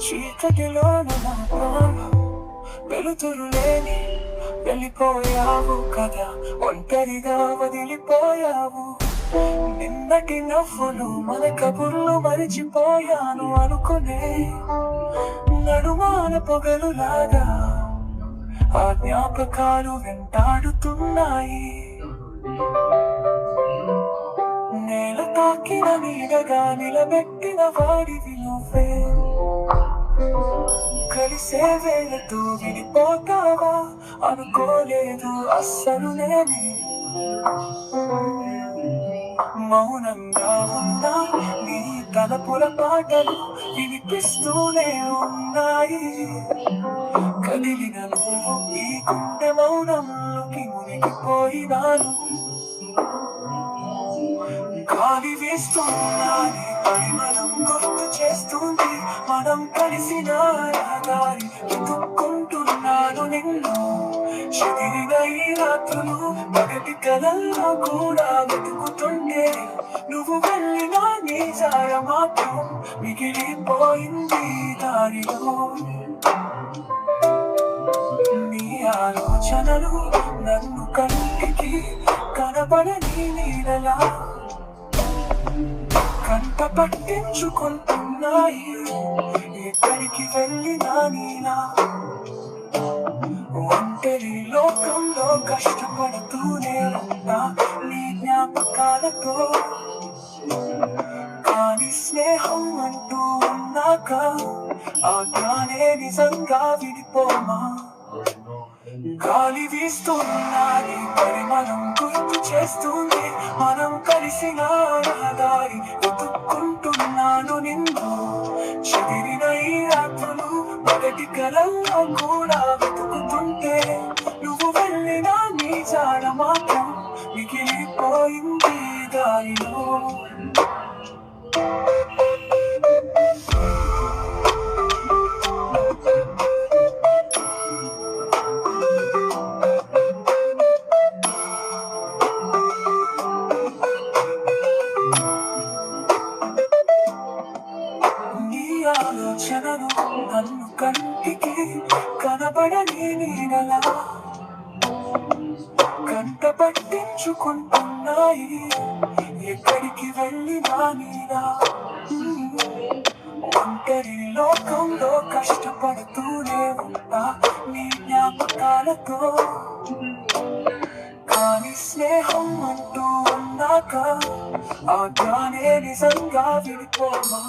చీకటిలోన నా ప్రాణం వెలుతురు లేని వెళ్ళిపోయావు కదా, ఒంటరిగా వదిలిపోయావు. నిన్నటి నవ్వులు మన కబుర్లు మరిచిపోయాను అనుకునే నడుమాన పొగలులాగా ఆ జ్ఞాపకాలు వెంటాడుతున్నాయి. నేల తాకిన నీడగా నిలబెట్టిన వాడివి నువ్వే, కలిసే వేళతో విడిపోతావా అనుకోలేదు అస్సలు నేనే. మౌనంగా ఉన్నా నీ తలపుల పాటలు వినిపిస్తూనే ఉన్నాయి. కదిలిన నువ్వు ఈ గుండె మౌనంలోకి మునిగిపోయినాను. గాలి వీస్తున్నాని పరిమళం గుర్తు చేస్తుంది మనం కలిసిన దారి. వెతుక్కుంటున్నాను నిన్ను చెదిరిన ఈ రాత్రులు, పగటి కలల్లో కూడా వెతుకుతుంటే నువ్వు వెళ్ళిన నీ జాడ మాత్రం మిగిలిపోయింది దారిలో. నీ ఆలోచనలు నన్ను కంటికి కనబడని నీడలా కంట పట్టించుకుంటున్నాయి. ఎక్కడికి వెళ్ళినా నీలా ఒంటరి లోకంలో కష్టపడుతూనే ఉన్నా నీ జ్ఞాపకాలతో. కానీ స్నేహం అంటూ ఉన్నాక ఆ జ్ఞానే నిజంగా విడిపోమా. గాలి వీస్తున్నది పరిమళం గుర్తు చేస్తుంది మనం కలిసిన దారి. వెతుక్కుంటున్నాను నిన్ను చెదిరిన ఈ రాత్రులు, మొదటి కలల్లో కూడా వెతుకుతుంటే నువ్వు వెళ్ళిన నీ జాడ మాత్రం మిగిలిపోయింది దారిలో. ఆలోచనలు నన్ను కంటికి కనబడని నీడలా కంట పట్టించుకుంటున్నాయి. ఎక్కడికి వెళ్ళినా నీలా ఒంటరి లోకంలో కష్టపడుతూనే ఉంటా నీ జ్ఞాపకాలతో. కానీ స్నేహం అంటూ ఉన్నాక ఆ జ్ఞానే నిజంగా విడిపోమా.